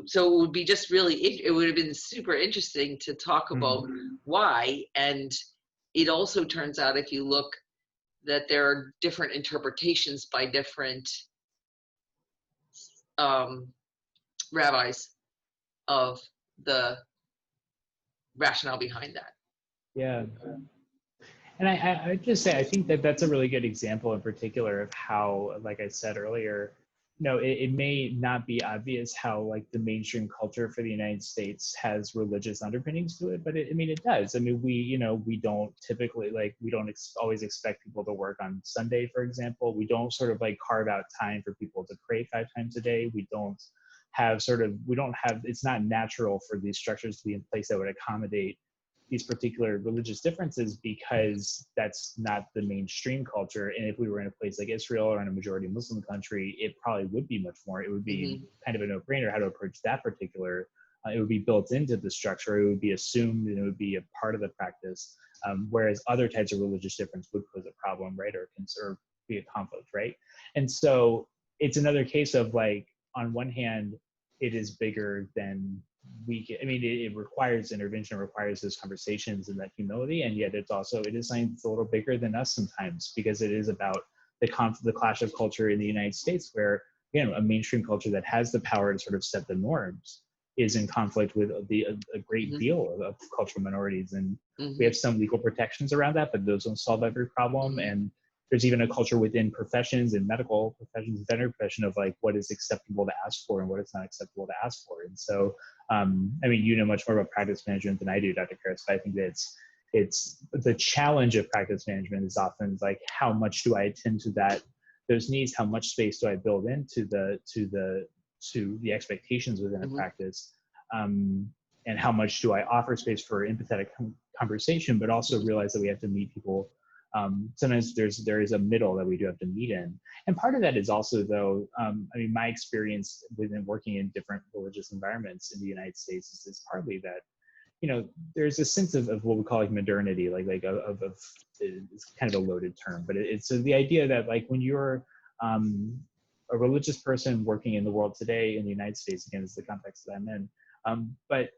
So it would be just really, it would have been super interesting to talk about why. And it also turns out, if you look, that there are different interpretations by different rabbis of the rationale behind that. Yeah. And I'd just say, I think that that's a really good example in particular of how, like I said earlier, you know, it may not be obvious how like the mainstream culture for the United States has religious underpinnings to it, but I mean, it does. I mean, we don't typically, like, we don't always expect people to work on Sunday, for example. We don't sort of like carve out time for people to pray 5 times a day. We don't have it's not natural for these structures to be in place that would accommodate these particular religious differences, because that's not the mainstream culture. And if we were in a place like Israel or in a majority Muslim country, it probably would be much more, it would be kind of a no-brainer how to approach that particular, it would be built into the structure, it would be assumed, and it would be a part of the practice. Whereas other types of religious difference would pose a problem, right? Or be a conflict, right? And so it's another case of like, on one hand, it is bigger than it requires intervention, it requires those conversations and that humility, and yet it is something that's a little bigger than us sometimes, because it is about the clash of culture in the United States, where, again, a mainstream culture that has the power to sort of set the norms is in conflict with a great deal of cultural minorities, and we have some legal protections around that, but those don't solve every problem. And there's even a culture within professions and medical professions, veterinary profession, of like what is acceptable to ask for and what is not acceptable to ask for. And so, I mean, you know much more about practice management than I do, Dr. Karis, but I think that it's the challenge of practice management is often like, how much do I attend to those needs? How much space do I build into the expectations within a practice? And how much do I offer space for empathetic conversation, but also realize that we have to meet people. Sometimes there is a middle that we do have to meet in. And part of that is also, though, I mean, my experience within working in different religious environments in the United States is partly that, there's a sense of what we call like modernity, of it's kind of a loaded term, but it's so the idea that like when you're a religious person working in the world today in the United States, again, is the context that I'm in, but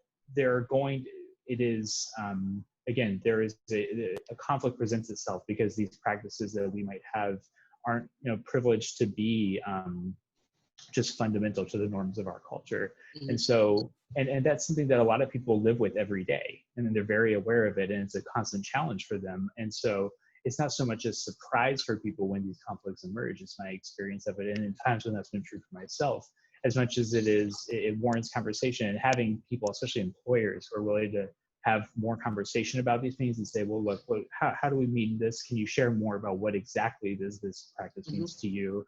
again, there is a conflict presents itself because these practices that we might have aren't privileged to be just fundamental to the norms of our culture. Mm-hmm. And so, and that's something that a lot of people live with every day, and then they're very aware of it, and it's a constant challenge for them. And so it's not so much a surprise for people when these conflicts emerge. It's my experience of it, and in times when that's been true for myself, as much as it warrants conversation, and having people, especially employers, who are willing to have more conversation about these things and say, well, look, how do we mean this? Can you share more about what exactly does this practice means to you?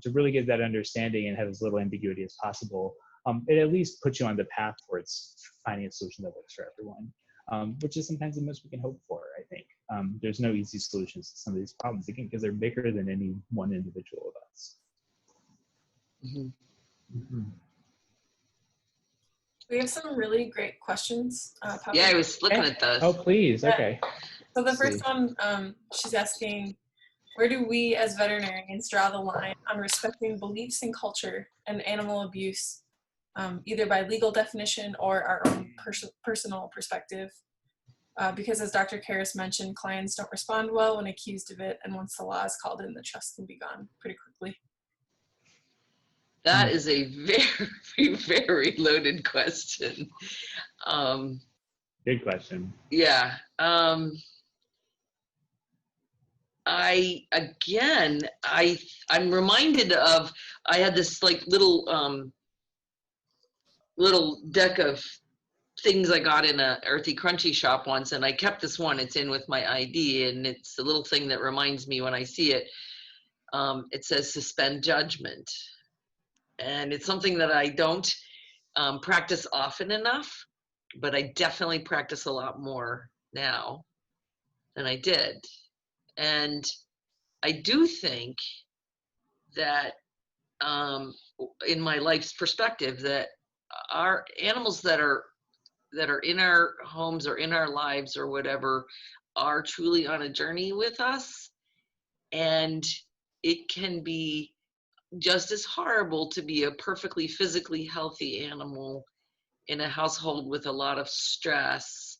To really get that understanding and have as little ambiguity as possible. It at least puts you on the path towards finding a solution that works for everyone, which is sometimes the most we can hope for, I think. There's no easy solutions to some of these problems, again, because they're bigger than any one individual of us. Mm-hmm. Mm-hmm. We have some really great questions. Yeah, I was looking at those. Oh, please. Okay. So the first one, she's asking, where do we as veterinarians draw the line on respecting beliefs and culture and animal abuse, either by legal definition or our own personal perspective? Because as Dr. Karis mentioned, clients don't respond well when accused of it, and once the law is called in, the trust can be gone pretty quickly. That is a very, very loaded question. Good question. Yeah. I'm reminded of, I had this like little deck of things I got in a Earthy Crunchy shop once, and I kept this one. It's in with my ID, and it's a little thing that reminds me when I see it. It says Suspend Judgment. And it's something that I don't practice often enough, but I definitely practice a lot more now than I did. And I do think that in my life's perspective, that our animals that are in our homes or in our lives or whatever are truly on a journey with us. And it can be just as horrible to be a perfectly physically healthy animal in a household with a lot of stress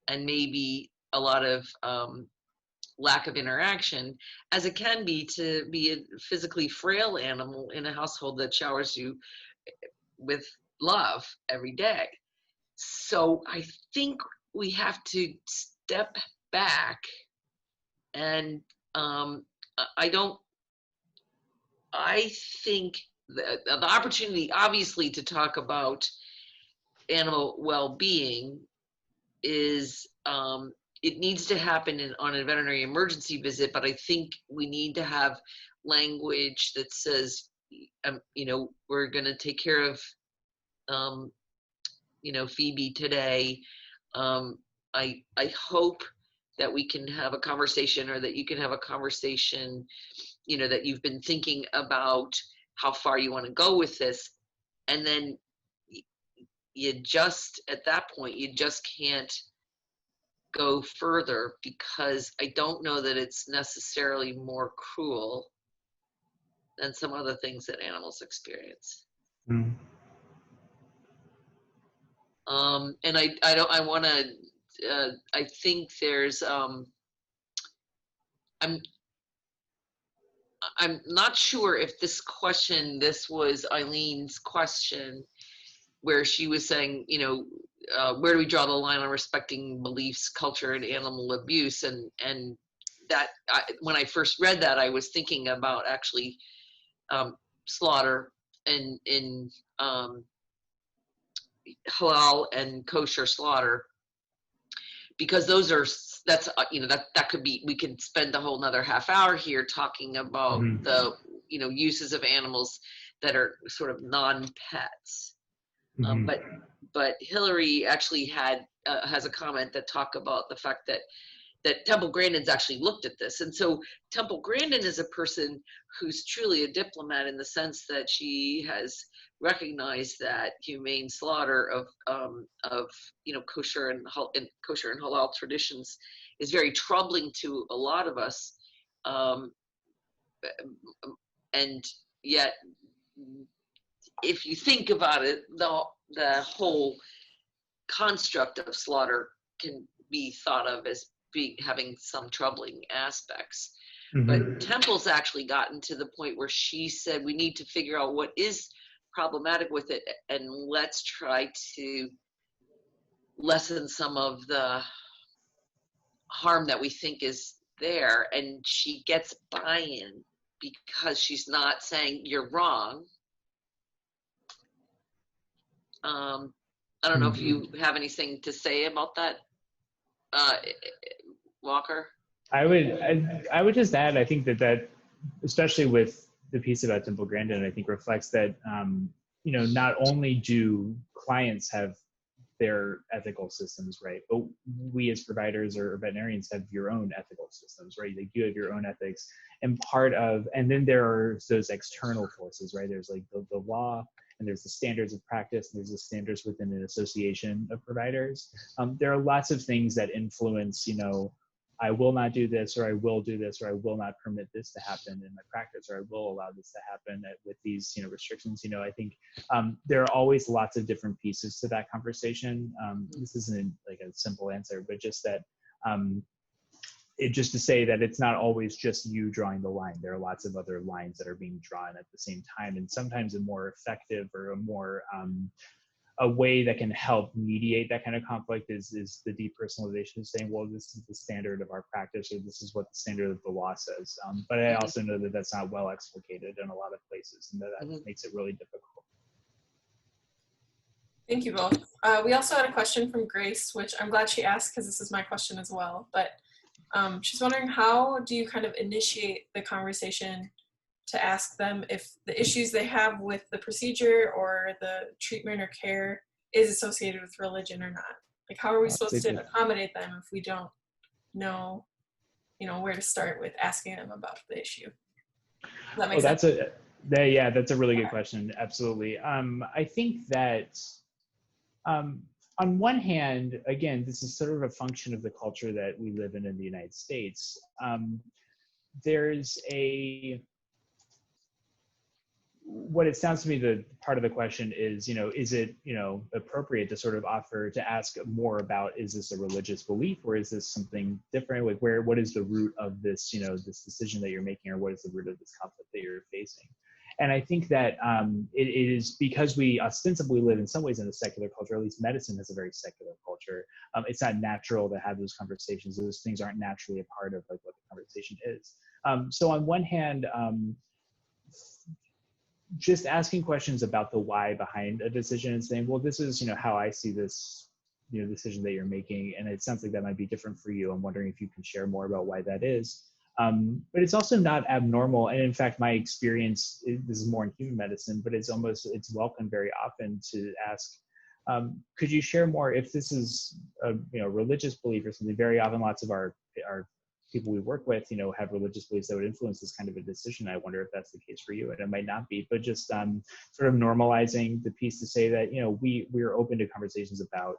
and maybe a lot of lack of interaction, as it can be to be a physically frail animal in a household that showers you with love every day. So I think we have to step back, and I think the opportunity, obviously, to talk about animal well-being is, it needs to happen on a veterinary emergency visit, but I think we need to have language that says, we're going to take care of, Phoebe today. I hope that we can have a conversation, or that you can have a conversation, that you've been thinking about how far you want to go with this. And then at that point, you just can't go further, because I don't know that it's necessarily more cruel than some other things that animals experience. Mm. And I think there's, I'm not sure if this was Eileen's question, where she was saying, where do we draw the line on respecting beliefs, culture, and animal abuse? And that, when I first read that, I was thinking about actually slaughter and in halal and kosher slaughter, because that could be, we can spend a whole nother half hour here talking about the uses of animals that are sort of non-pets. But Hillary actually has a comment that talk about the fact that that Temple Grandin's actually looked at this. And so Temple Grandin is a person who's truly a diplomat in the sense that she has recognized that humane slaughter of kosher and halal traditions is very troubling to a lot of us, and yet if you think about it, the whole construct of slaughter can be thought of as having some troubling aspects. Mm-hmm. But Temple's actually gotten to the point where she said we need to figure out what is problematic with it, and let's try to lessen some of the harm that we think is there. And she gets buy-in because she's not saying you're wrong. I don't know if you have anything to say about that, Walker. I would just add, I think that especially with the piece about Temple Grandin, I think reflects that not only do clients have their ethical systems, right, but we as providers or veterinarians have your own ethical systems, right? Like you have your own ethics, and then there are those external forces, right? There's like the law, and there's the standards of practice, and there's the standards within an association of providers. There are lots of things that influence, I will not do this, or I will do this, or I will not permit this to happen in my practice, or I will allow this to happen with these, restrictions. I think there are always lots of different pieces to that conversation. This isn't like a simple answer, but just that, just to say that it's not always just you drawing the line. There are lots of other lines that are being drawn at the same time, and sometimes a more effective or a more a way that can help mediate that kind of conflict is the depersonalization of saying, well, this is the standard of our practice, or this is what the standard of the law says. But I also know that that's not well explicated in a lot of places, and that makes it really difficult. Thank you both. We also had a question from Grace, which I'm glad she asked because this is my question as well. But she's wondering, how do you kind of initiate the conversation to ask them if the issues they have with the procedure or the treatment or care is associated with religion or not? Like, how are we supposed to accommodate them if we don't know, where to start with asking them about the issue? Does that make sense? That's a really good question. Absolutely. I think that on one hand, again, this is sort of a function of the culture that we live in the United States. There's what it sounds to me, the part of the question is, is it, appropriate to sort of offer to ask more about, is this a religious belief, or is this something different? Like what is the root of this, this decision that you're making, or what is the root of this conflict that you're facing? And I think that it is because we ostensibly live in some ways in a secular culture, at least medicine has a very secular culture. It's not natural to have those conversations. Those things aren't naturally a part of like what the conversation is. So on one hand, just asking questions about the why behind a decision and saying, well, this is, how I see this, decision that you're making. And it sounds like that might be different for you. I'm wondering if you can share more about why that is. But it's also not abnormal. And in fact, my experience, this is more in human medicine, but it's welcome very often to ask, could you share more if this is a religious belief or something? Very often, lots of our people we work with, have religious beliefs that would influence this kind of a decision. I wonder if that's the case for you, and it might not be, but just sort of normalizing the piece to say that, we're open to conversations about,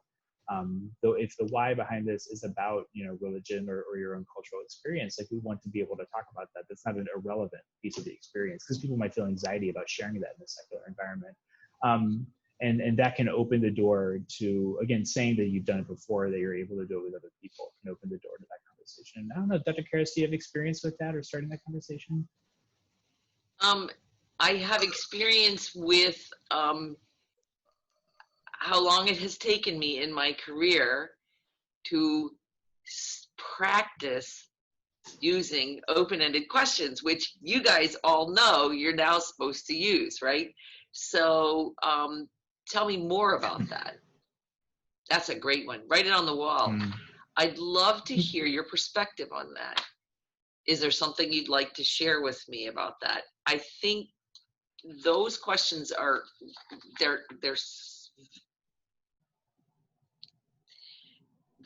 though if the why behind this is about, religion or your own cultural experience, like we want to be able to talk about that. That's not an irrelevant piece of the experience, because people might feel anxiety about sharing that in a secular environment. And that can open the door to, again, saying that you've done it before, that you're able to do it with other people, can open the door to that conversation. I don't know, Dr. Karis, do you have experience with that or starting that conversation? I have experience with how long it has taken me in my career to practice using open-ended questions, which you guys all know you're now supposed to use, right? So tell me more about that. That's a great one. Write it on the wall. I'd love to hear your perspective on that. Is there something you'd like to share with me about that? I think those questions are,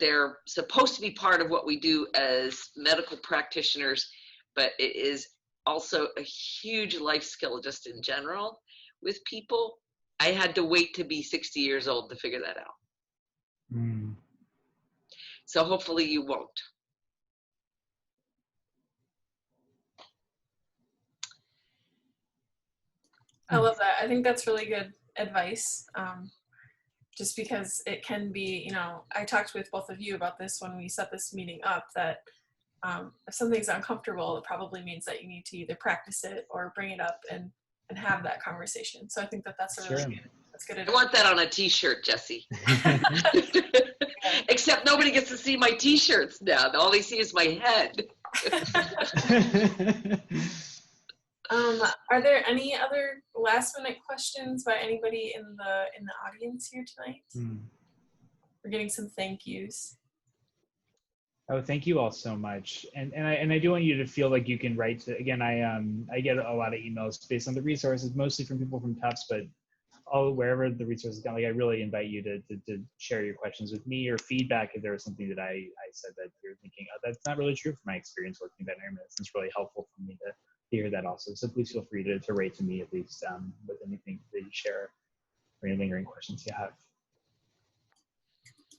they're supposed to be part of what we do as medical practitioners, but it is also a huge life skill just in general with people. I had to wait to be 60 years old to figure that out. Mm. So hopefully you won't. I love that. I think that's really good advice. Just because it can be, you know, I talked with both of you about this when we set this meeting up, that if something's uncomfortable, it probably means that you need to either practice it or bring it up and have that conversation. So I think that that's a really good, that's good advice. I want that on a t-shirt, Jessie. Except nobody gets to see my t-shirts now. All they see is my head. Are there any other last minute questions by anybody in the audience here tonight? We're getting some thank yous. Oh, thank you all so much. And I do want you to feel like you can write to, again, I get a lot of emails based on the resources, mostly from people from Tufts, but wherever the resources come, like I really invite you to share your questions with me or feedback if there was something that I said that you're thinking, oh, that's not really true from my experience working in veterinary medicine. It's really helpful for me to hear that also. So please feel free to write to me at least with anything that you share or any lingering questions you have.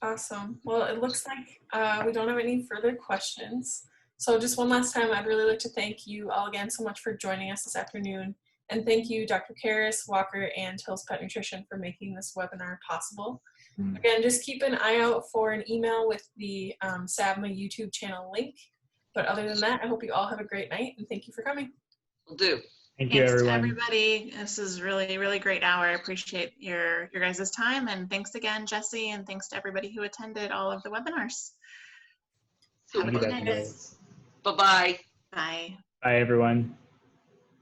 Awesome. Well, it looks like we don't have any further questions. So just one last time, I'd really like to thank you all again so much for joining us this afternoon. And thank you, Dr. Karis, Walker, and Hills Pet Nutrition for making this webinar possible. Again, just keep an eye out for an email with the SAVMA YouTube channel link. But other than that, I hope you all have a great night, and thank you for coming. Will do. Thank you, everyone. Thanks to everybody. This is really, really great hour. I appreciate your guys' time. And thanks again, Jessie, and thanks to everybody who attended all of the webinars. Have a good night, guys. Bye-bye. Bye. Bye, everyone.